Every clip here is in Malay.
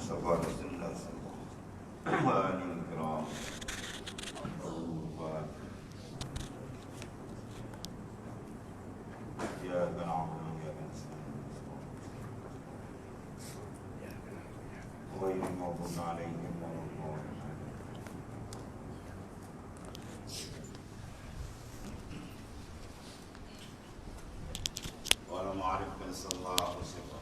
مصطفى رسول الله صلى الله عليه وآله الكرام. إياك نعبد وإياك نستعين غير المغضوب عليهم ولا الضالين. ولا معرف صلى الله عليه وسلم.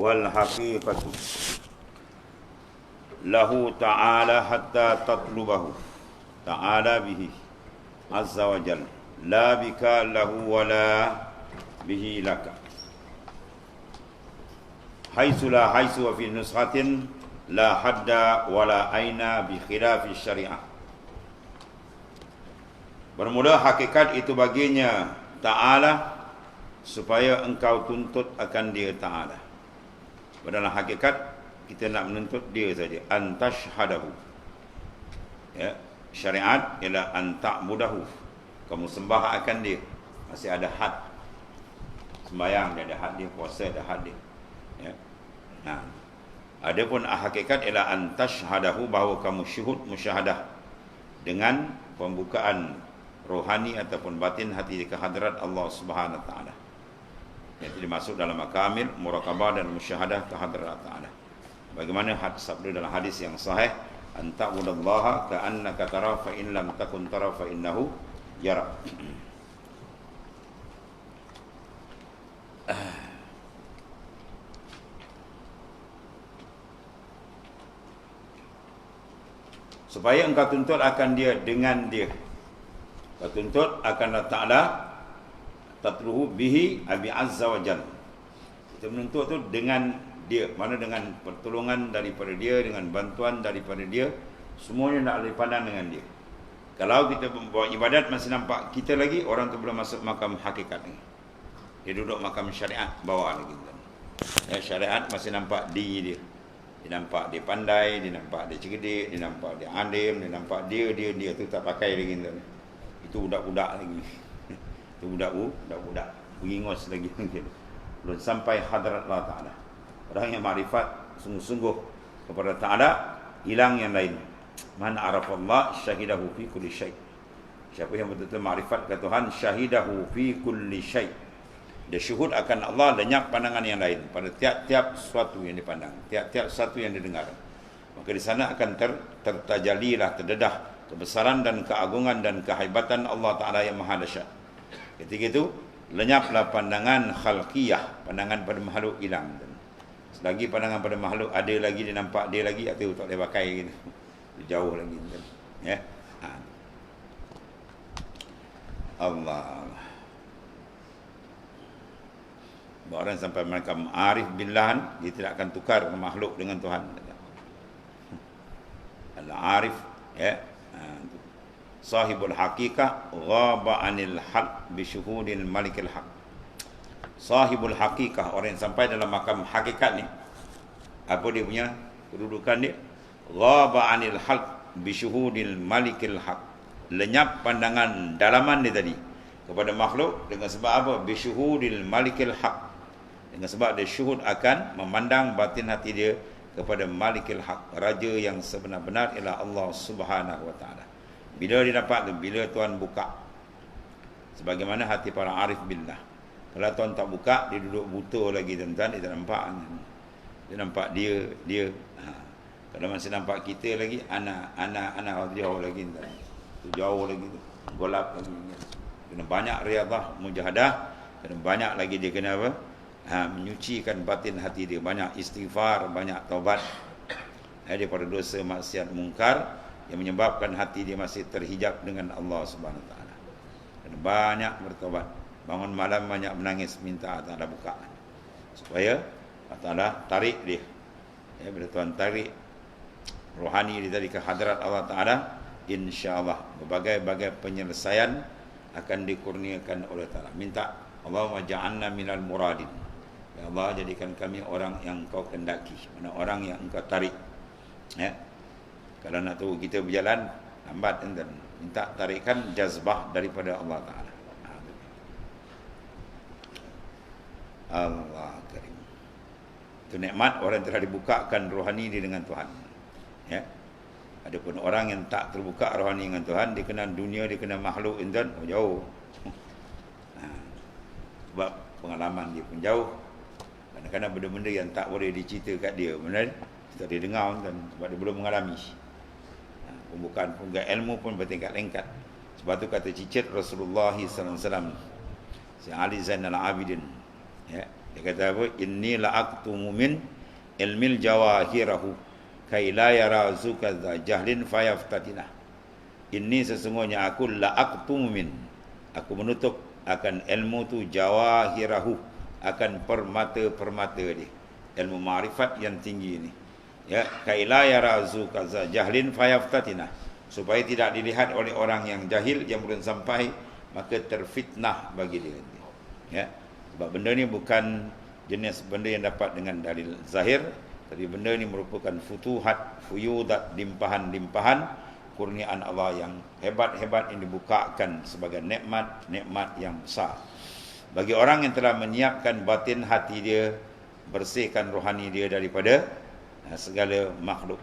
والحقيقة له تعالى حتى تطلبه تعالى به عز وجل لا بك له ولا به لك حيث لا حيث وفي نسخة لا حد ولا أين بخلاف الشريعة. Bermula hakikat itu baginya ta'ala supaya engkau tuntut akan dia ta'ala. Dalam hakikat kita nak menuntut dia saja, antashhadahu. Ya, syariat ialah anta'budahu. Kamu sembah akan dia. Masih ada had. Sembahyang dia ada had dia, puasa ada had dia. Ya. Nah, adapun hakikat ialah antashhadahu, bahawa kamu syuhud musyahadah dengan pembukaan rohani ataupun batin hati ke hadrat Allah Subhanahu wa taala. Yang dimaksud dalam makamil muraqabah dan musyahadah ke hadrat taala. Bagaimana sabda dalam hadis yang sahih, anta'budallaha ka'annaka tara fa in lam takun tara fa innahu yara. Supaya engkau tuntut akan dia dengan dia. Kau tuntut akan Allah Ta'ala tatluhu bihi abi azza wa jalla. Kita menuntut tu dengan dia, mana dengan pertolongan daripada dia, dengan bantuan daripada dia, semuanya nak dipandang dengan dia. Kalau kita buat ibadat masih nampak kita lagi, orang tu belum masuk makam hakikat lagi. Dia duduk makam syariat bawah lagi. Ya, syariat masih nampak diri dia. Dia nampak dia pandai, dia nampak dia cerdik, dia nampak dia alim, dia nampak dia tu tak pakai lagi. Itu budak-budak lagi. Itu budak-budak bengingos lagi. Belum sampai hadrat Allah Ta'ala. Orang yang makrifat sungguh-sungguh kepada Ta'ala, hilang yang lain. Man arafallah syahidahu fi kulli syai'. Siapa yang betul-betul makrifat ke Tuhan, syahidahu fi kulli syai'. Dia syuhud akan Allah, lenyap pandangan yang lain pada tiap-tiap sesuatu yang dipandang, tiap-tiap sesuatu yang didengar. Maka di sana akan tertajalilah, terdedah kebesaran dan keagungan dan kehebatan Allah Ta'ala yang maha dahsyat. Ketika itu, lenyaplah pandangan khalqiyah, pandangan pada makhluk hilang. Selagi pandangan pada makhluk ada lagi, dia nampak dia lagi, itu tak boleh pakai gitu. Jauh lagi. Ya. Allah. Orang sampai mereka ma'arif billahan, dia tidak akan tukar makhluk dengan Tuhan. Al-arif, ya. Sahibul haqiqah ghaba anil haq bi syuhudil malikil haq. Sahibul haqiqah, orang yang sampai dalam makam hakikat ni, apa dia punya kedudukan dia? Ghaba anil haq bi syuhudil malikil haq. Lenyap pandangan dalaman dia tadi kepada makhluk dengan sebab apa? Bi syuhudil malikil haq. Dengan sebab dia syuhud akan memandang batin hati dia kepada malikil haq, raja yang sebenar-benar ialah Allah Subhanahu wa taala. Bila dia dapat tu, bila Tuhan buka. Sebagaimana hati para arif billah. Kalau Tuhan tak buka, dia duduk buta lagi tuan-tuan, dia tak nampak. Dia nampak dia. Kalau masih nampak kita lagi, anak jauh lagi tuan. Jauh lagi tu, gelap lagi. Kena banyak riadah, mujahadah, kena banyak lagi dia kena apa? Menyucikan batin hati dia, banyak istighfar, banyak taubat daripada dosa maksiat mungkar yang menyebabkan hati dia masih terhijab dengan Allah Subhanahu Wa Taala. Dan banyak bertobat, bangun malam banyak menangis minta Allah Taala buka supaya Allah Taala tarik dia. Ya, bila Tuhan tarik rohani dia dari ke hadrat Allah Taala, insya-Allah berbagai-bagai penyelesaian akan dikurniakan oleh Taala. Minta Allahumma ja'alna minal muradin. Ya Allah, jadikan kami orang yang Engkau kendaki, mana orang yang Engkau tarik. Ya. Kalau nak tahu kita berjalan lambat, minta tarikan jazbah daripada Allah Ta'ala. Allah karim. Itu nikmat orang yang telah dibukakan rohani dia dengan Tuhan. Ya. Adapun orang yang tak terbuka rohani dengan Tuhan, dia kena dunia, dia kena makhluk insan, jauh. Sebab pengalaman dia pun jauh. Kadang-kadang benda-benda yang tak boleh dicerita kat dia, benar? Kita dia dengar kan, sebab dia belum mengalami. Pembukaan ilmu pun bertingkat lengkat. Sebab tu kata cicit Rasulullah sallallahu alaihi wasallam, si Ali Zainal Abidin, ya, dia kata apa? Inni la'aqtumu min ilmil jawahirahu kai la yara zuka jahlin fayaftatinah. Ini sesungguhnya aku la'aqtumu min, aku menutup akan ilmu tu jawahirahu, akan permata-permata dia, ilmu ma'rifat yang tinggi ini, ya, kai la yara zuka jahlin fayaftatinah, supaya tidak dilihat oleh orang yang jahil yang belum sampai, maka terfitnah bagi dia. Ya, sebab benda ni bukan jenis benda yang dapat dengan dalil zahir, tapi benda ni merupakan futuhat, fuyudat, limpahan-limpahan kurniaan Allah yang hebat-hebat yang dibukakan sebagai nikmat-nikmat yang besar bagi orang yang telah menyiapkan batin hati dia, bersihkan rohani dia daripada segala makhluk.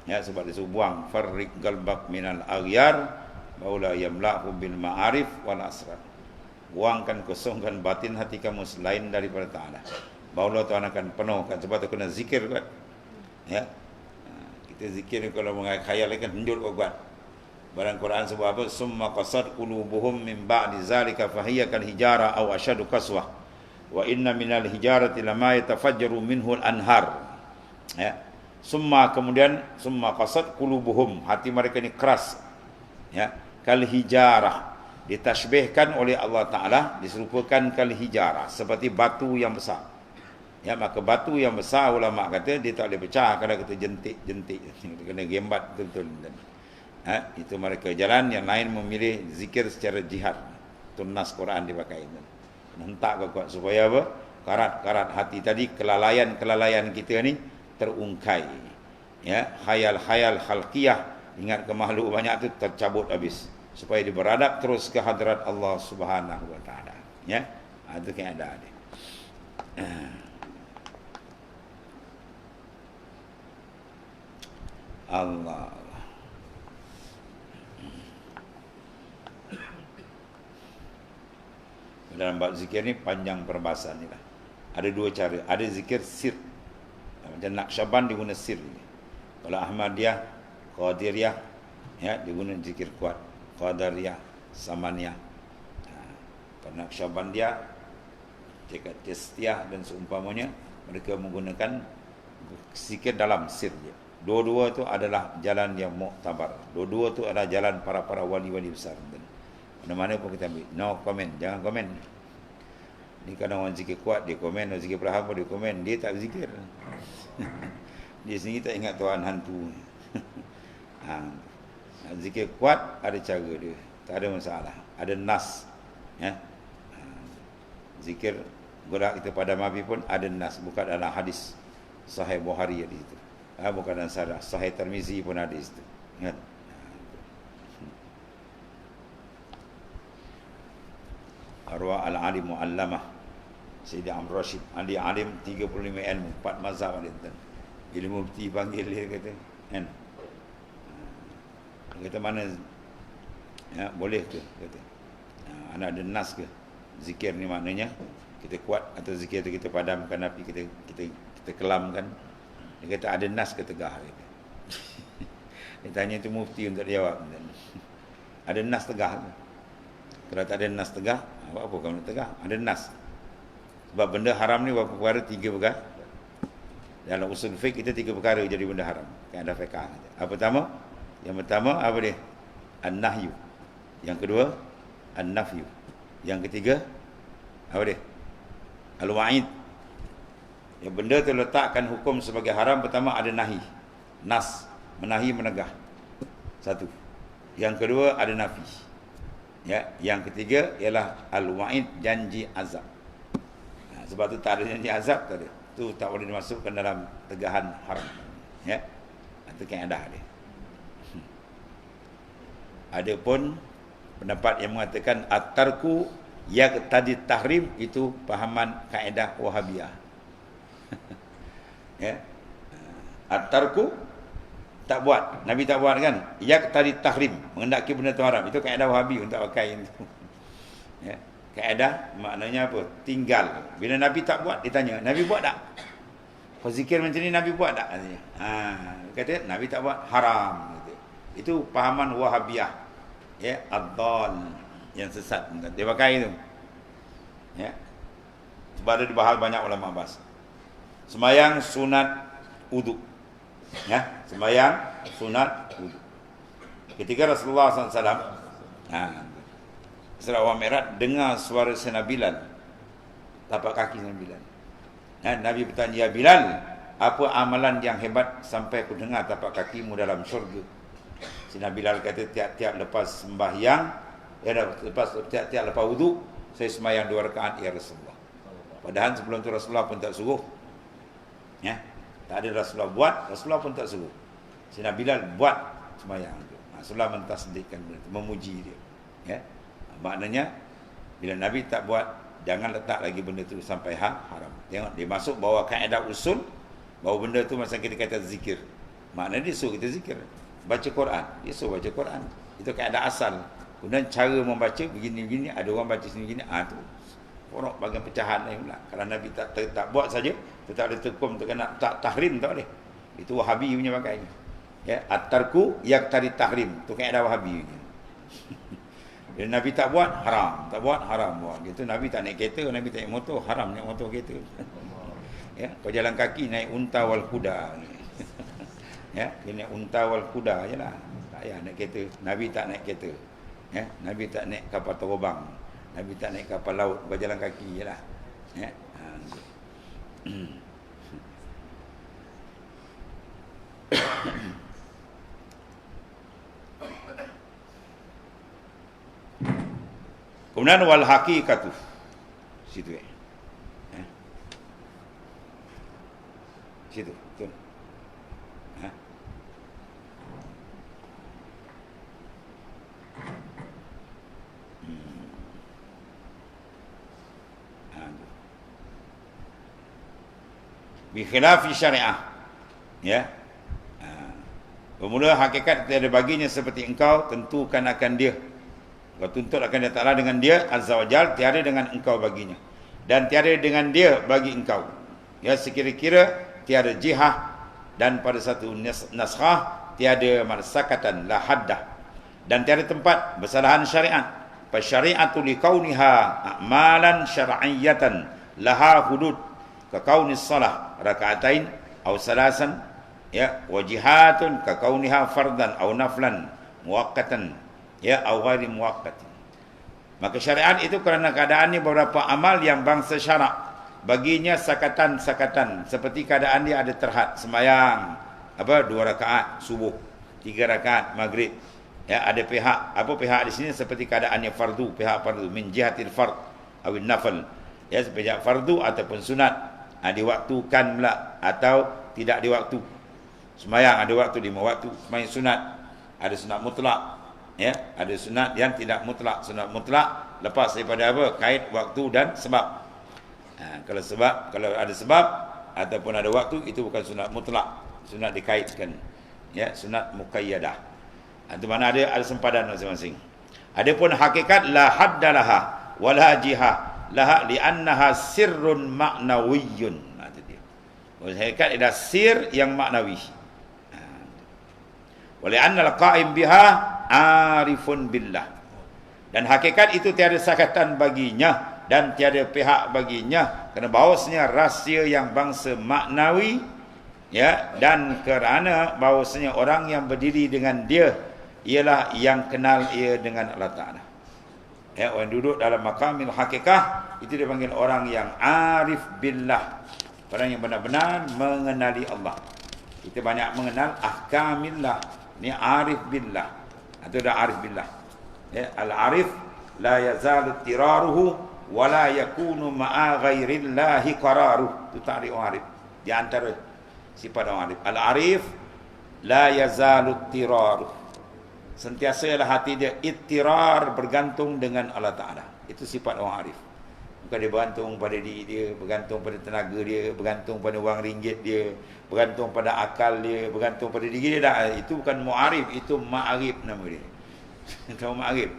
Ya, sebab dia buang farriq qalbak minal aghyar baula yamla'hu bil ma'arif wal asrar. Buangkan, kosongkan batin hati kamu selain daripada Ta'ala, baula Tuhan akan penuhkan. Sebab tu kena zikir kuat. Ya, kita zikir kalau menghayal kan henjut kuat. Barang Quran sebut apa? Summa qasad qulubuhum min ba'di zalika fahiya kal hijara aw ashadu qaswah wa inna minal hijarati lama yatafajjaru minhu al anhar. Ya, summa kemudian summa qasad qulubuhum, hati mereka ni keras, ya, kal hijarah, ditashbihkan oleh Allah Ta'ala, diserupakan kal hijarah, seperti batu yang besar. Ya, maka batu yang besar ulama kata dia tak boleh pecah kalau kita jentik-jentik, kena gembat betul-betul. Itu mereka. Jalan yang lain memilih zikir secara jihad. Itu nas Quran dipakai. Hentak kuat supaya apa? Karat-karat hati tadi, kelalaian-kelalaian kita ni terungkai. Ya, khayal-khayal khalqiyah, ingat ke makhluk banyak tu tercabut habis, supaya dia beradab terus ke hadrat Allah Subhanahu wa taala. Ya, itu keadaan dia. Allah. Dalam bab zikir ni panjang perbahasan ni lah. Ada dua cara. Ada zikir sir. Macam Naqsyaband dia guna sir. Kalau Ahmadiyah, Qadiriyah, ya, dia guna zikir kuat. Qadariyah, Samaniyah. Kalau Naqsyabandiyah, Testiyah dan seumpamanya, mereka menggunakan zikir dalam sir je. Dua-dua tu adalah jalan yang muktabar. Dua-dua tu adalah jalan para wali-wali besar. Mana-mana pun kita ambil. No comment. Jangan komen. Ni kadang orang zikir kuat, dia komen. Orang zikir perlahan pun dia komen. Dia tak berzikir. Dia sendiri tak ingat Tuhan hantu. Zikir kuat ada cara dia. Tak ada masalah. Ada nas. Ya. Zikir gerak kita pada Nabi pun ada nas. Bukan dalam hadis Sahih Bukhari ada itu. Bukan dalam Sahih Tirmizi pun ada itu. Ingat. Arwah al-alim mu'allamah Sayyidi Amr Rashid, ahli alim 35 ilmu, 4 mazhab ada tuan. Bila mufti panggil dia kata, kan? Kata mana, ya, boleh ke? Kata, anak ada nas ke? Zikir ni maknanya kita kuat atau zikir tu kita padamkan api, kita kelamkan. Dia kata ada nas ke tegah? Kata. Dia tanya tu mufti untuk dia jawab. Ada nas tegah ke? Kalau tak ada nas tegah, apa kamu nak tegah? Ada nas. Sebab benda haram ni berapa perkara? 3 perkara. Dalam usul fiqh kita 3 perkara jadi benda haram. Kan ada fiqh. Apa pertama? Yang pertama apa dia? An-nahyu. Yang kedua, an-nafyu. Yang ketiga, apa dia? Al-wa'id. Yang benda tu letakkan hukum sebagai haram, pertama ada nahi. Nas, menahi, menegah. Satu. Yang kedua ada nafi. Ya, yang ketiga ialah al-wa'id, janji azab. Sebab tu tak ada janji azab tak ada. Tu tak boleh dimasukkan dalam tegahan haram. Ya. Itu kaedah dia. Adapun pendapat yang mengatakan at-tarku Yaqtadi tahrim itu pahaman kaedah Wahabiyah. Ya. At-tarku tak buat, Nabi tak buat kan? Yaqtadi tahrim, menghendaki benda tu haram. Itu kaedah Wahabi untuk pakai itu. Ya. Kaedah maknanya apa? Tinggal. Bila Nabi tak buat, ditanya, Nabi buat tak? Kau zikir macam ni Nabi buat tak? Kata Nabi tak buat, haram. Itu pahaman Wahabiyah. Ya, ad-dal, yang sesat. Dia pakai itu. Ya. Sebab ada dibahas banyak ulama bahas. Sembayang sunat wudu. Ya, sembayang sunat wudu. Ketika Rasulullah SAW Isra wa Mi'raj, dengar suara Sayyidina Bilal, tapak kaki Sayyidina Bilal. Nabi bertanya, ya Bilal, apa amalan yang hebat sampai aku dengar tapak kakimu dalam syurga? Sayyidina Bilal kata, tiap-tiap lepas sembahyang, tiap-tiap lepas wudu, saya sembahyang 2 rakaat ya Rasulullah. Padahal sebelum tu Rasulullah pun tak suruh. Ya, tak ada Rasulullah buat, Rasulullah pun tak suruh. Sayyidina Bilal buat sembahyang tu. Rasulullah mentasdikkan benda tu, memuji dia. Ya. Maknanya bila Nabi tak buat, jangan letak lagi benda tu sampai haram. Tengok, dia masuk bawa kaedah usul, bawa benda tu masa kita kata zikir. Maknanya dia suruh kita zikir. Baca Quran, dia suruh baca Quran. Itu kaedah asal. Kemudian cara membaca begini-begini, ada orang baca sini-begini, tu orang bagian pecahan ni pula. Kalau Nabi tak buat saja, tu tak boleh tekum, tu kena tak tahrim, tak boleh. Itu Wahabi punya pakai. Ya, at-tarku yaqtadi tahrim. Tu kaedah Wahabi punya. Bila Nabi tak buat, haram. Tak buat, haram buat. Gitu Nabi tak naik kereta, Nabi tak naik motor, haram naik motor kereta. Ya, kau jalan kaki naik unta wal kuda. Ya, dia naik unta wal kuda jelah. Tak payah naik kereta. Nabi tak naik kereta. Ya, Nabi tak naik kapal terbang. Nabi tak naik kapal laut, kau jalan kaki jelah. Ya. Kemudian wal haqiqatu. Situ Situ, betul. Bi khilafi syariah. Ya. Bermula hakikat tiada baginya seperti engkau tentukan akan dia. Kau tuntut akan dia Ta'ala dengan dia Azza wa Jal, tiada dengan engkau baginya. Dan tiada dengan dia bagi engkau. Ya, sekira-kira tiada jihah, dan pada satu naskhah tiada marsakatan la haddah, dan tiada tempat bersalahan syariat. Fasyari'atu liqauniha a'malan syar'iyyatan laha hudud ka kaunis salah raka'atain aw salasan, ya, wajihatun ka kauniha fardan aw naflan muwaqqatan, ya, aw ghairi muwaqqatin. Maka syariat itu kerana keadaannya beberapa amal yang bangsa syarak baginya sakatan-sakatan, seperti keadaan dia ada terhad sembahyang 2 rakaat subuh, 3 rakaat maghrib. Ya, ada pihak di sini seperti keadaannya fardu, pihak fardu min jihatil fard awin nafal. Ya, pihak fardu ataupun sunat, diwaktukan pula atau tidak diwaktu. Sembahyang ada waktu, 5 waktu. Sembahyang sunat, ada sunat mutlak. Ya, ada sunat yang tidak mutlak. Sunat mutlak lepas daripada kait waktu dan sebab. Kalau ada sebab ataupun ada waktu, itu bukan sunat mutlak, sunat dikaitkan. Ya, sunat muqayyadah. Itu mana ada sempadan masing-masing. Adapun hakikat la haddalaha wala jihah laha li'annaha sirrun ma'nawiyyun. Itu dia. Hakikat adalah sir yang maknawi. Wa li'anna al-qa'im biha arifun billah. Dan hakikat itu tiada sakatan baginya dan tiada pihak baginya, kerana bahawasanya rahsia yang bangsa maknawi, ya, dan kerana bahawasanya orang yang berdiri dengan dia ialah yang kenal ia dengan Allah Ta'ala. Ya, orang duduk dalam maqamil hakikah itu dipanggil orang yang arif billah, orang yang benar-benar mengenali Allah. Kita banyak mengenal ahkamillah, ni arif billah, atau dah arif billah. Ya, al-arif la yazalu tiraruhu wala yakunu ma'a ghairillahi qararuh. Itu ta'rif orang arif. Di antara sifat orang arif, al-arif la yazalu tiraruh, sentiasalah hati dia ittirar, bergantung dengan Allah Ta'ala. Itu sifat orang arif. Bukan dia bergantung pada diri dia, bergantung pada tenaga dia, bergantung pada wang ringgit dia, bergantung pada akal dia, bergantung pada diri dia. Dah. Itu bukan mu'arif, itu ma'arif nama dia. Tahu ma'arif?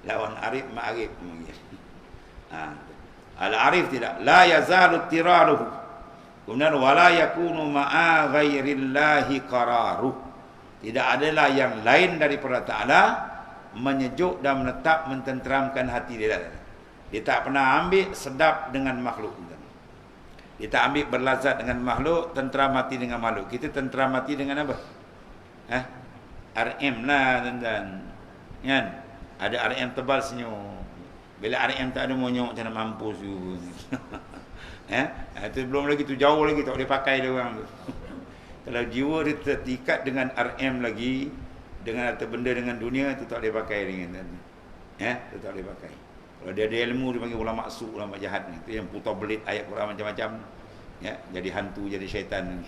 Lawan arif, ma'arif. Al-arif tidak. La yazalu tiraruhu. Kemudian wala yakunu ma'a ghairillahi qararuh. Tidak adalah yang lain daripada Ta'ala menyejuk dan menetap, mententeramkan hati dia. Dia tak pernah ambil sedap dengan makhluk. Dia tak ambil berlazat dengan makhluk, tenteram hati dengan makhluk. Kita tenteram hati dengan apa? RM lah, tuan-tuan. Kan? Ada RM tebal senyum. Bila RM tak ada monyok, macam mana mampus juga. Itu belum lagi, tu jauh lagi, tak boleh pakai dia orang tu. Kalau jiwa dia terikat dengan RM lagi, dengan harta benda, dengan dunia, itu tak boleh pakai dengan itu tak boleh pakai. Kalau dia ada ilmu, dia panggil ulama su, ulama jahat ni. Itu yang putar belit ayat Quran macam-macam. Jadi hantu, jadi syaitan.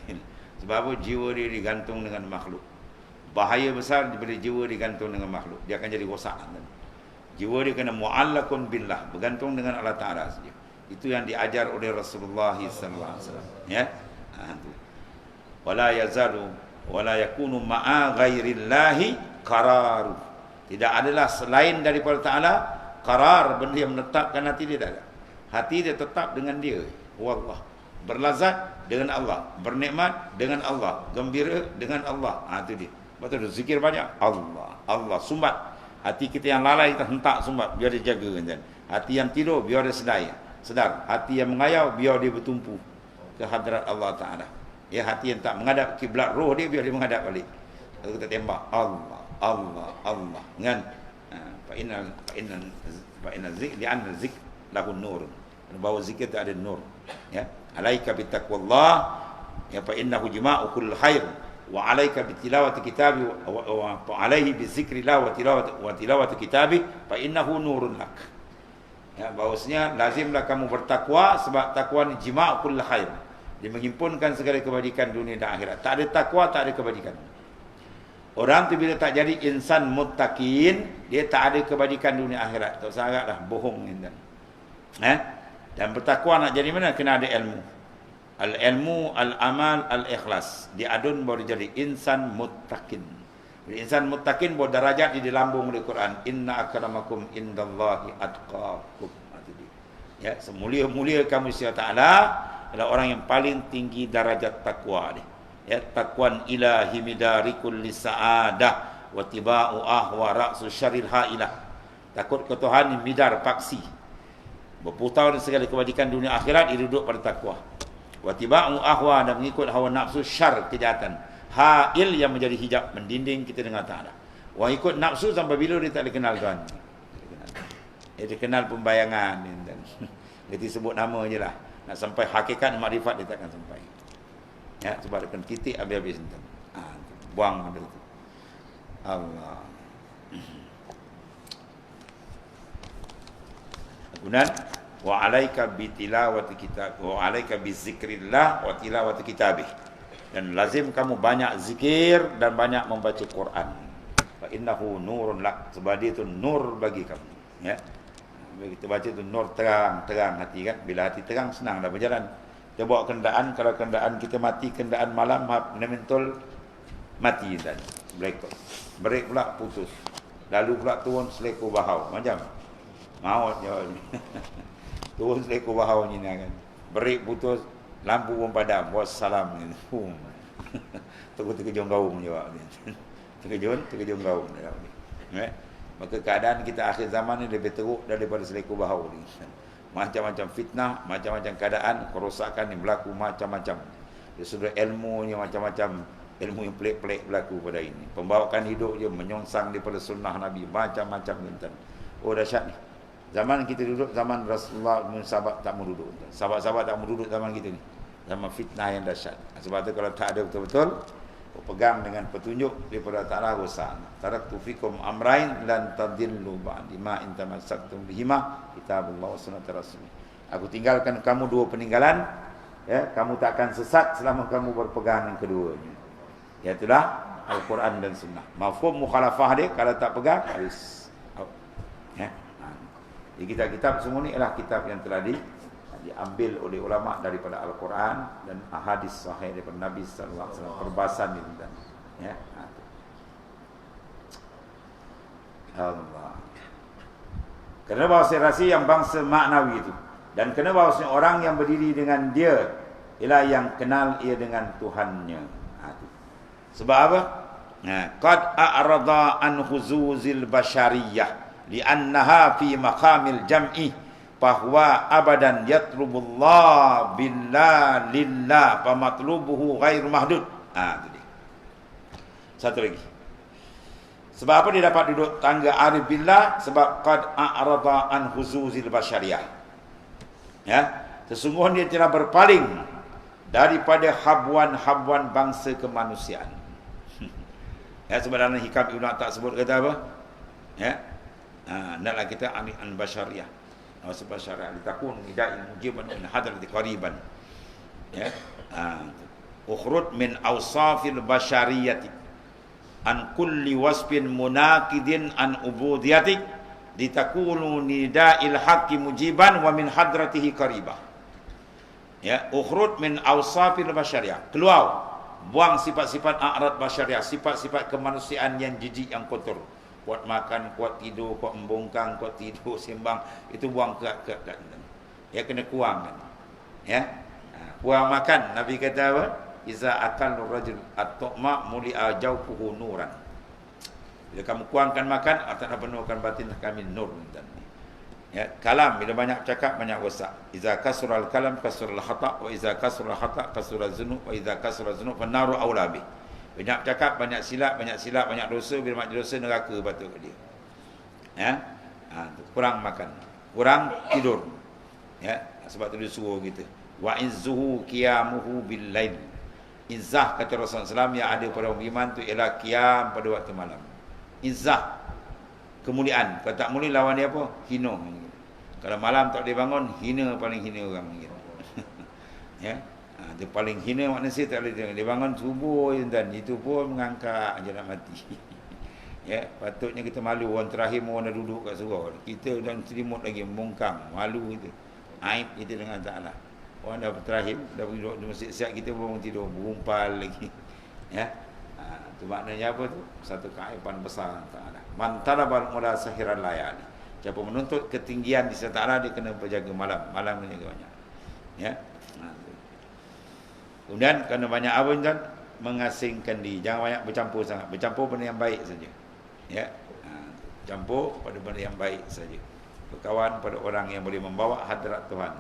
Sebab apa? Jiwa dia digantung dengan makhluk. Bahaya besar daripada jiwa digantung dengan makhluk. Dia akan jadi rosak. Jiwa dia kena mu'allakun billah, bergantung dengan Allah Ta'ala saja. Itu yang diajar oleh Rasulullah SAW. Wala yazalu wala yakunu ma'a ghairillahi qararu. Tidak adalah selain daripada Ta'ala qarar, benda yang menetapkan hati dia, tak ada. Hati dia tetap dengan dia, wallah. Berlazat dengan Allah, bernikmat dengan Allah, gembira dengan Allah. Itu dia. Betul, zikir banyak Allah, Allah, sumbat. Hati kita yang lalai kita hentak sumbat, biar dia jaga kan. Hati yang tidur biar dia sedar. Hati yang mengayau biar dia bertumpu ke hadrat Allah Ta'ala. Hati yang tak menghadap kiblat roh dia, biar dia menghadap balik. Lalu kita tembak Allah, Allah, Allah. Kan? Fa inna zik li'anna zik lahu nur. Bahawa zikir tak ada nur. Alaika bitaqwallah, fa innahu jima'u kull khair. Wa alaika bitilawati kitabi wa alaihi bizikrillah wa tilawati kitabi fa innahu nurun lak. Bahawasanya lazimlah kamu bertakwa, sebab takwa ni jima' kull khair. Dia menghimpunkan segala kebajikan dunia dan akhirat. Tak ada takwa, tak ada kebajikan. Orang tu bila tak jadi insan muttaqin, dia tak ada kebajikan dunia akhirat. Tak usah agaklah bohong ni. Dan bertakwa nak jadi mana? Kena ada ilmu. Al-ilmu, al-amal, al-ikhlas. Diadun baru jadi insan muttaqin. Bila insan muttaqin baru darajat di lambung oleh Quran. Inna akramakum indallahi atqakum. Semulia-mulia kamu Sya Ta'ala adalah orang yang paling tinggi darajat takwa dia. Taqwan ilahi midarikul lisa'adah wa tiba'u ahwa ra'su syaril ha'ilah. Takut ke Tuhan ni midar paksi. Berputau dengan segala kebajikan dunia akhirat, dia duduk pada takwa. Wa tiba'u ahwa, dan mengikut hawa nafsu syar, kejahatan. Ha'il yang menjadi hijab, mendinding kita dengan Ta'ala. Orang ikut nafsu sampai bila dia tak dikenal Tuhan. Dia dikenal pembayangan. Dia disebut nama je lah. Nak sampai hakikat makrifat dia takkan sampai. Sebab dia kena titik habis-habis. Buang benda tu. Allah. Kemudian wa alaika bi tilawati kitab wa alaika bi zikrillah wa tilawati kitabih. Dan lazim kamu banyak zikir dan banyak membaca Quran. Fa innahu nurun lak, sebab dia itu nur bagi kamu. Bila kita baca itu nur, terang hati kan. Bila hati terang, senang dah berjalan. Kita bawa kenderaan, kalau kenderaan kita mati, kenderaan malam, mentol mati dan break pula putus. Lalu pula turun seleko bahau macam maut jawabnya. Turun seleko bahau ni kan. Break putus, lampu pun padam, wassalam ni. Terkejung gaung jawab dia. Terkejung gaung jawab dia. Maka keadaan kita akhir zaman ni lebih teruk daripada seleko bahau ni. Macam-macam fitnah, macam-macam keadaan, kerosakan ni berlaku macam-macam. Dia sudah ilmunya macam-macam, ilmu yang pelik-pelik berlaku pada ini. Pembawaan hidup dia menyongsang daripada sunnah Nabi, macam-macam tuan. Oh dahsyat ni. Zaman kita duduk, zaman Rasulullah, sahabat tak mau duduk. Sahabat-sahabat tak mau duduk zaman kita ni. Zaman fitnah yang dahsyat. Sebab tu kalau tak ada betul-betul, pegang dengan petunjuk daripada Ta'ala besar. Taraktu fikum amrain lan tadillu ba'di ma in tamassaktum bihima kitabullah wa sunnat rasul. Aku tinggalkan kamu dua peninggalan, kamu tak akan sesat selama kamu berpegang dengan keduanya. Iaitulah Al-Quran dan Sunnah. Mafhum mukhalafah dia kalau tak pegang habis. Jadi kitab-kitab semua ni ialah kitab yang telah diambil oleh ulama daripada Al-Quran dan hadis sahih daripada Nabi sallallahu alaihi wasallam, perbahasan ni tuan. Ya. Allah. Kerana bahasa rahsia yang bangsa maknawi itu, dan kerana bahasa orang yang berdiri dengan dia ialah yang kenal ia dengan Tuhannya. Sebab apa? Qad a'rada an huzuzil bashariyah li'annaha fi maqamil jam'i bahwa abadan yatlubullah billah lillah famatlubuhu ghairu mahdud. Itu dia. Satu lagi. Sebab apa dia dapat duduk tangga arif billah? Sebab qad a'rada an huzuzil bashariyah. Ya, sesungguhnya dia telah berpaling daripada habuan-habuan bangsa kemanusiaan. Ya, sebenarnya hikam Ibn Atta sebut kata apa? Ya. Naklah kita an bashariyah. Sebab syariah litakun ida'in mujiban min hadrati qariban. Ya. Ukhrud min awsafil bashariyati an kulli wasfin munaqidin an ubudiyatik litakunu nida'il haqqi mujiban wa min hadratihi qaribah. Ya, ukhrud min awsafil bashariyah. Keluar, buang sifat-sifat a'rad bashariyah, sifat-sifat kemanusiaan yang jijik, yang kotor. Kuat makan, kuat tidur, kuat membongkang, kuat tidur, sembang, itu buang ke. Ya, kena kurang kan. Ya. Kurang makan, Nabi kata apa? Iza akal rajul at-tu'ma muli'a jawfuhu nuran. Bila kamu kurangkan makan, akan penuhkan batin kami nur. Ya, kalam, bila banyak cakap, banyak rosak. Iza kasural kalam, kasural khata', wa iza kasural khata', kasural zunub, wa iza kasural zunub, fannaru awla bih. Banyak cakap, banyak silap, banyak dosa. Bila banyak dosa, neraka patut ke dia. Ya? Kurang makan, kurang tidur. Ya? Sebab tu dia suruh kita. Wa izzuhu qiyamuhu bil lail. Izzah, kata Rasulullah SAW, yang ada pada orang iman tu ialah qiyam pada waktu malam. Izzah, kemuliaan. Kalau tak mulia, lawan dia apa? Hina. Kalau malam tak boleh bangun, hina, paling hina orang. Ya? Dia paling hina manusia, tak boleh tengok. Dia bangun subuh dan itu pun mengangkat je nak mati. Ya, patutnya kita malu. Orang terakhir orang dah duduk kat surau. Kita dan selimut lagi membongkang, malu kita. Aib kita dengan Ta'ala. Orang dah terakhir, dah duduk di masjid siap, kita belum tidur, berumpal lagi. Ya. Itu maknanya apa tu? Satu keaiban besar Ta'ala. Man talabal mula sahiran layali. Siapa menuntut ketinggian di sisi Ta'ala, dia kena berjaga malam. Malam ni banyak. Ya. Kemudian kerana banyak apa tuan? Mengasingkan diri. Jangan banyak bercampur sangat. Bercampur benda yang baik saja. Ya. Campur pada benda yang baik saja. Berkawan pada orang yang boleh membawa hadrat Tuhan.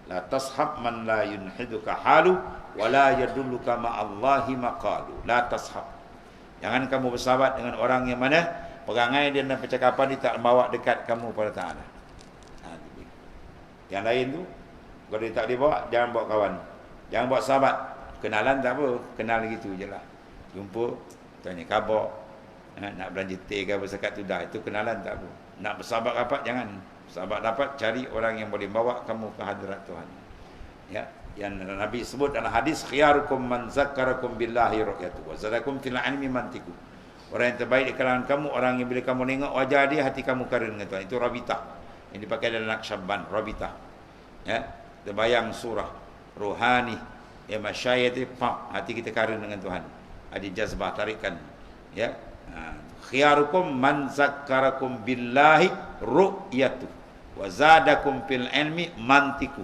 La tashab man la yunhiduka halu wa la yadulluka ma'allahi maqalu. La tashab. Jangan kamu bersahabat dengan orang yang mana perangai dia dan percakapan dia tak membawa dekat kamu pada Ta'ala. Yang lain tu, kalau dia tak boleh bawa, jangan bawa kawan. Jangan buat sahabat. Kenalan tak apa, kenal gitu je lah. Jumpa, tanya khabar, nak belanja teh ke apa sekat tu dah. Itu kenalan tak apa. Nak bersahabat rapat, jangan. Sahabat dapat, cari orang yang boleh bawa kamu ke hadirat Tuhan. Ya, yang Nabi sebut dalam hadis, khiyarukum man zakkarakum billahi ru'yatu wa zadakum fil ilmi mantiku. Orang yang terbaik di kalangan kamu, orang yang bila kamu tengok wajah dia, hati kamu karen dengan Tuhan. Itu rabitah. Yang dipakai dalam Naqsyaband, rabitah. Ya, terbayang surah rohani, ya masyayat itu, hati kita karen dengan Tuhan. Ada jazbah, tarikan. Ya, khiyarukum man zakkarakum billahi ru'yatu wa zadakum fil ilmi mantiku.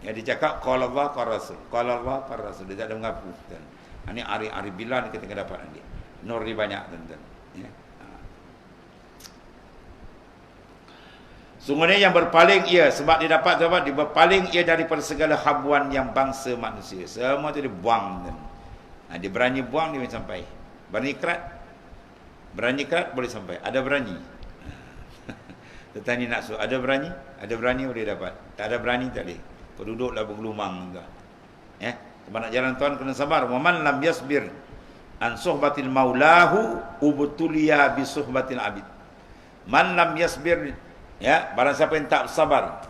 Ya, dia cakap qala Allah qala Rasul. Qala Allah qala Rasul. Dia tak ada mengaku. Ini ari-ari billah ni kita akan dapat nanti. Nur ni banyak tuan-tuan. Ya. Sungguhnya yang berpaling ia, sebab dia dapat apa? Dia berpaling ia daripada segala habuan yang bangsa manusia. Semua tu dia buang. Dia berani buang, dia boleh sampai. Berani kerat boleh sampai. Ada berani. Tetani nak suruh, ada berani? Ada berani boleh dapat. Tak ada berani tak boleh. Kau duduklah bergelumang juga. Ya, sebab nak jalan Tuhan kena sabar. Wa man lam yasbir an suhbatil maulahu ubtuliya bi suhbatil abid. Man lam yasbir, ya, barang siapa yang tak sabar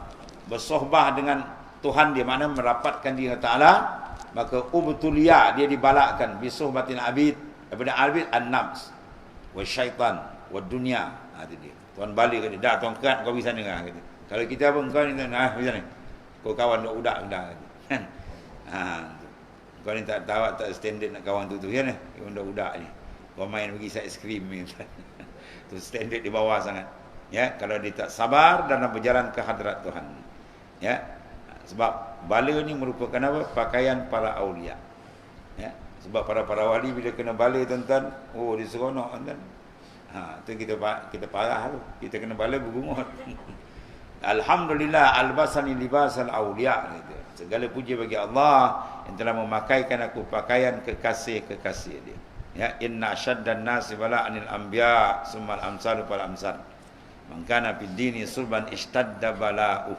bersohbah dengan Tuhan dia, mana merapatkan diri Ta'ala, maka ubtuliya, dia dibalakkan bi suhbatil abid. Daripada abid an-nafs wa syaitan wa dunia. Itu dia. Tuan balik kata, dah tuan kerat kau pergi sana lah kata. Kalau kita apa kau ni pergi sana. Kau kawan duk udak dah kata. Kan? Kau ni tak tahu tak standard nak kawan tu kan. Kau udak ni. Kau main pergi aiskrim ni. Tu standard di bawah sangat. Ya, kalau dia tak sabar dalam berjalan ke hadrat Tuhan. Ya. Sebab bala ni merupakan apa? Pakaian para aulia. Ya. Sebab para wali bila kena bala tuan-tuan, oh dia seronok tuan-tuan. Tu kita parah tu. Kita kena bala bergumut. Alhamdulillah albasani libasal aulia gitu. Segala puji bagi Allah yang telah memakaikan aku pakaian kekasih-kekasih dia. Ya, inna syaddan nasi bala'anil anbiya summal amsalu fal amsal. Man kana fid dini sulban ishtadda bala'u.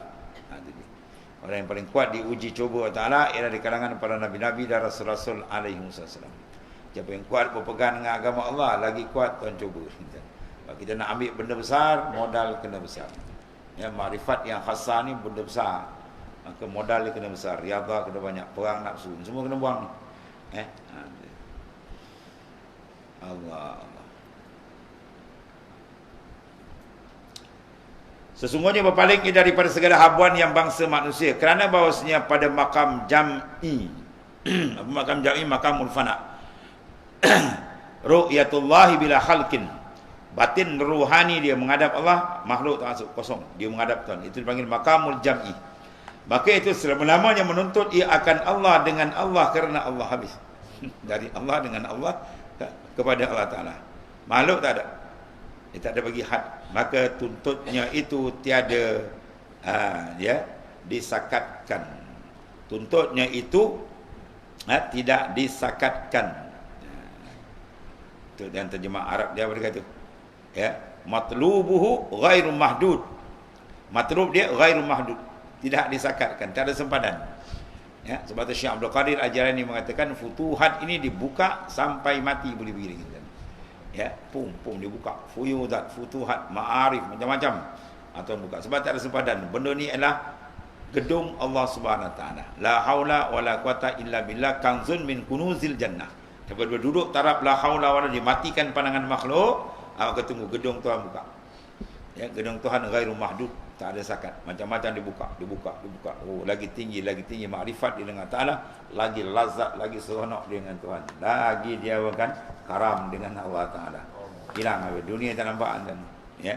Orang yang paling kuat diuji coba Allah Ta'ala ialah di kalangan para nabi-nabi dan rasul-rasul alaihi wasallam. Siapa yang kuat berpegang dengan agama Allah, lagi kuat tuan cuba. Kalau kita nak ambil benda besar, modal kena besar. Ya, makrifat yang khasah ni benda besar. Maka modal dia kena besar, riyadhah kena banyak, perang nafsu, semua kena buang. Allah. Sesungguhnya berpaling daripada segala habuan yang bangsa manusia, kerana bahawasanya pada makam jam'i makam jam'i makamul fana ru'yatullahi bila khalqin, batin ruhani dia menghadap Allah, makhluk tak masuk, kosong, dia menghadap Tuhan, itu dipanggil makamul jam'i. Maka itu selama-lamanya menuntut ia akan Allah dengan Allah, kerana Allah habis dari Allah dengan Allah kepada Allah Ta'ala. Makhluk tak ada, dia tak ada bagi had, maka tuntutnya itu tiada disakatkan. Tuntutnya itu tidak disakatkan. Itu yang terjemah Arab dia berkata, ya, matlubuhu ghairu mahdud. Matlub dia ghairu mahdud, tidak disakatkan, tak ada sempadan. Ya, sebab tu Syekh Abdul Qadir Al-Jilani mengatakan futuhat ini dibuka sampai mati boleh begini. Ya, pum dibuka, fuyudat, futuhat, ma'arif, macam-macam atau buka, sebab tak ada sempadan. Benda ni adalah gedung Allah Subhanahu Wa Taala. La haula wala quwata illa billah, kanzun min kunuzil jannah. Daripada duduk taraf la haula wala, dimatikan pandangan makhluk, awak ketemu gedung Tuhan buka. Ya, gedung Tuhan ghairu mahdud, tak ada sakat, macam-macam dibuka. Oh, lagi tinggi makrifat dengan Taala, lagi lazat, lagi seronok dengan Tuhan, lagi dia akan karam dengan Allah Ta'ala. Hilang habis. Dunia tak nampak kan? Ya?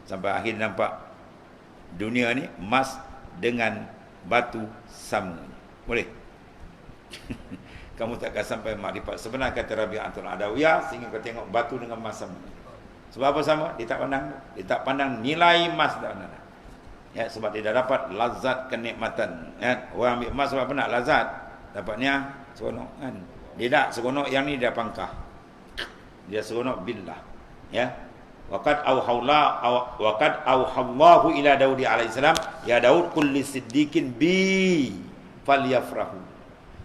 Sampai akhir nampak dunia ni emas dengan batu sama. Boleh? Kamu takkan sampai makrifat sebenar, kata Rabi'atul Adawiyah, sehingga kau tengok batu dengan emas sama. Sebab apa sama? Dia tak pandang nilai emas dah. Ya, sebab dia dah dapat lazat kenikmatan. Ya? Orang ambil emas sebab apa nak lazat? Dapatnya seronok kan? Dia tak seronok yang ni, dia pangkah. Dia seronok billah. Ya. Waqad auhallahu ila Daud alaihissalam, ya Daud kulli siddiqin bi falyafrahu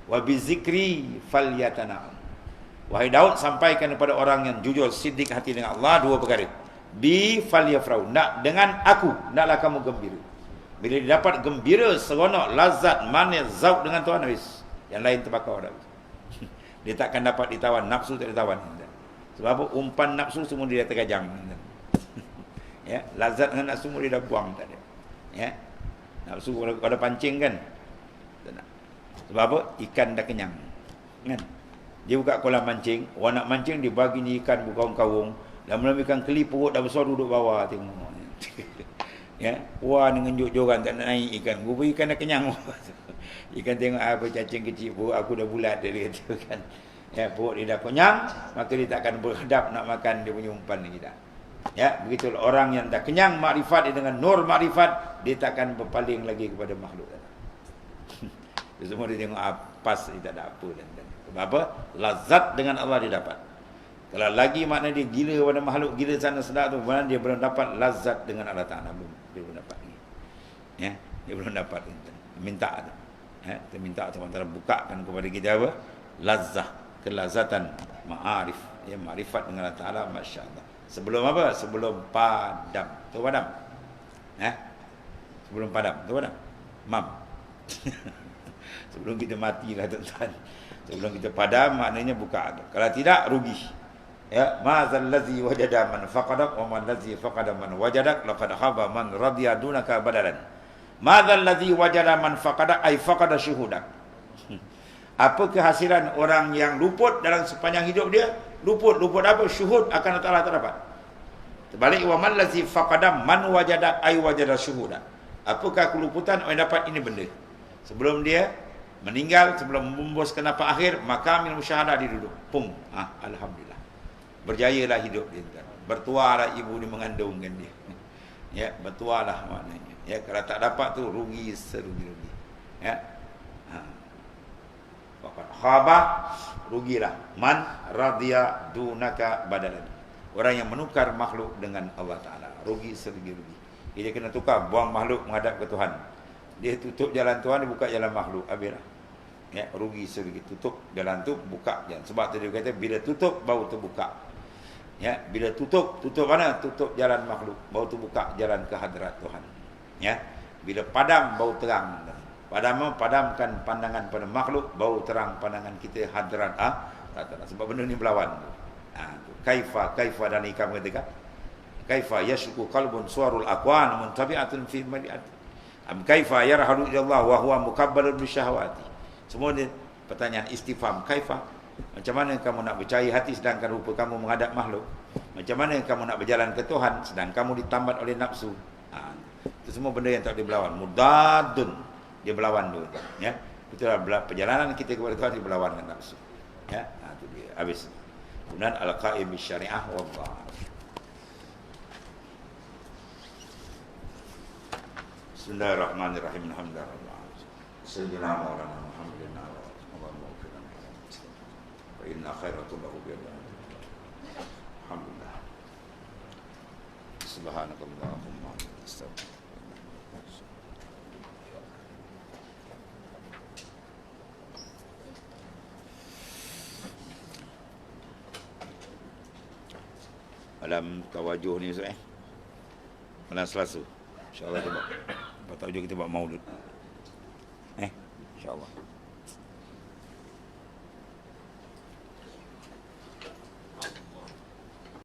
wa bi zikri falyatana'am. Wahai Daud, sampaikan kepada orang yang jujur, siddiq hati dengan Allah, dua perkara. Bi falyafrahu, nak dengan aku, naklah kamu gembira. Bila dia dapat gembira, seronok, lazat, manis, zauk dengan Tuhan, habis. Yang lain terbakar dah. Dia takkan dapat ditawan, nafsu tak ditawan. Sebab apa? Umpan nafsu semua dia dah terkajang. Ya, lazat dengan nafsu semua dia dah buang, tak ada. Ya. Nafsu kalau ada pancing kan. Sebab apa? Ikan dah kenyang. Kan? Dia buka kolam mancing, orang nak mancing dia bagi ni ikan berkaung-kaung, dan mula ikan keli perut dah besar duduk bawah tengok. Ya, wah dengan joran tak nak naik ikan. Rupa ikan dah kenyang. Ikan tengok apa cacing kecil, perut aku dah bulat, dia kata kan. Ya, perut dia dah kenyang, maka dia takkan berhadap nak makan dia punya umpan lagi dah. Ya, begitu orang yang dah kenyang makrifat dia dengan nur makrifat, dia takkan berpaling lagi kepada makhluk. Dia semua dia tengok pas, dia tak ada apa dan. Sebab apa? Lazat dengan Allah dia dapat. Kalau lagi makna dia gila pada makhluk, gila sana sedap tu, mana dia belum dapat lazat dengan Allah Ta'ala, dia belum dapat lagi. Ya, dia belum dapat. Minta tu. Ya, kita minta teman-teman bukakan kepada kita apa? Lazah, kelazatan, ma'arif, ya, makrifat dengan Allah Ta'ala, masya-Allah. Sebelum apa? Sebelum padam. Tu padam. Sebelum padam. Tu padam. Mam. Sebelum kita matilah tuan-tuan. Sebelum kita padam, maknanya buka. Kalau tidak, rugi. Ya, madzal ladzi wajada man faqadak wa man ladzi faqada man wajadak laqad khaba man radiya dunaka badalan. Madzal ladzi wajada man faqadak ay faqada syuhudak. Apa kehasilan orang yang luput dalam sepanjang hidup dia? Luput apa? Syuhud akan Allah Taala tak dapat. Terbalik, wa man ladzi faqada man wajadak ay wajada syuhudak. Apakah keluputan orang dapat ini benda? Sebelum dia meninggal, sebelum membus ke nafas akhir, maka minum syahadah dia duduk. Pung. Alhamdulillah. Berjayalah hidup dia. Bertualah ibu dia mengandungkan dia. Ya, bertualah maknanya. Ya, kalau tak dapat tu rugi serugi-rugi. Ya. Faqad khaba, rugilah. Man radiya dunaka badalan. Orang yang menukar makhluk dengan Allah Taala, rugi serugi-rugi. Dia kena tukar, buang makhluk menghadap ke Tuhan. Dia tutup jalan Tuhan, dia buka jalan makhluk. Habislah. Ya, rugi serugi. Tutup jalan tu, buka jalan. Sebab tu dia kata, bila tutup, baru terbuka. Ya, bila tutup mana? Tutup jalan makhluk, baru terbuka jalan ke hadrat Tuhan. Ya, bila padam, baru terang. Padamkan pandangan pada makhluk, baru terang pandangan kita hadrat. Sebab benda ni berlawan. Kaifa dan ikam katakan, kaifa yashku qalbun suwarul aqwan muntabi'atun fi mali'at. Kaifa yarhalu ila Allah wa huwa mukabbalun bisyahawati. Semua ni pertanyaan istifham. Kaifa? Macam mana kamu nak bercahaya hati sedangkan rupa kamu menghadap makhluk? Macam mana kamu nak berjalan ke Tuhan sedang kamu ditambat oleh nafsu? Itu semua benda yang tak boleh berlawan. Mudadun, dia berlawan dulu. Ya, itulah perjalanan kita kepada Tuhan, dia berlawan dengan nafsu. Ya, itu dia. Habis. Kemudian al-qaim bisyariah wallah. Bismillahirrahmanirrahim. Alhamdulillah. Sayyidina Maulana Muhammadin Allahumma waffiqna wa inna khairatul lahu biyadina. Alhamdulillah. Subhanakallahumma wa bihamdika. Malam tawajuh ni Ustaz malam Selasa. InsyaAllah kita buat tawajuh, kita buat maulud. InsyaAllah.